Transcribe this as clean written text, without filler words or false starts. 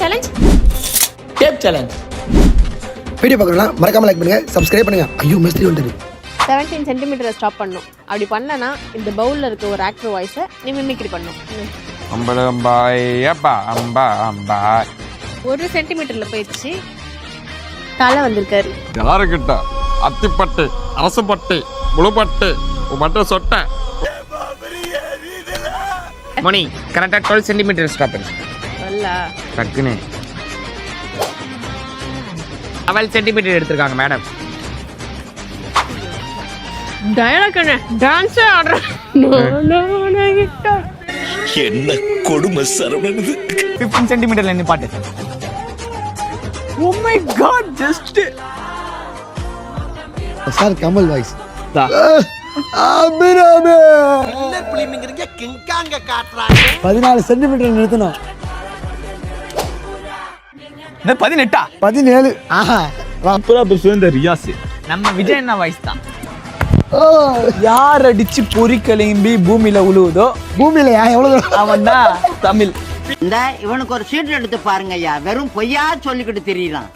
Challenge tape challenge. Video பார்க்கணும்னா மறக்காம like பண்ணுங்க, சப்ஸ்கிரைப் பண்ணுங்க. ஐயோ மிஸ்டரி வந்துரு. 17 சென்டிமீட்டரை ஸ்டாப் பண்ணும். அப்படி பண்ணனா இந்த பவுல்ல இருக்க ஒரு ஆக்டர் வாய்ஸை நீ மிமிக்ரி பண்ணும். அம்பா 1 சென்டிமீட்டர்ல போயிடுச்சு. தலை வந்திருக்காரு. யாருக்கிட்ட அத்திப்பட்டு அரசுப்பட்டு முழுப்பட்டு மட்டும் சொட்ட மணி கரெக்டா 12 சென்டிமீட்டர் ஸ்டாப் பண்ணு. நல்லா டக்குன்னு 12 சென்டிமீட்டர் எடுத்திருக்காங்க மேடம். டயலாக் என்ன டான்ஸ் ஆடுற என்ன கொடுமை சரவணன். 15 சென்டிமீட்டர்ல என்ன பாட்டு? Oh my God, just sir Kamal voice. என்ன புளிமிங்கறீங்க கிங்காங்க காட்றாங்க. 14 சென்டிமீட்டர் நிறுத்தணும். 18. 17. ஆஹா அப்புறம் அப்ப சுந்த ரியாஸ் நம்ம விஜய் அண்ணா வாய்ஸ் தான். யார் அடிச்சு பொறி கிளம்பி பூமியில உழுவுதோ பூமியில எவ்வளவு அவன் தான் தமிழ். இந்த இவனுக்கு ஒரு சீட் எடுத்து பாருங்க ஐயா, வெறும் பொய்யா சொல்லிக்கிட்டு தெரியலாம்.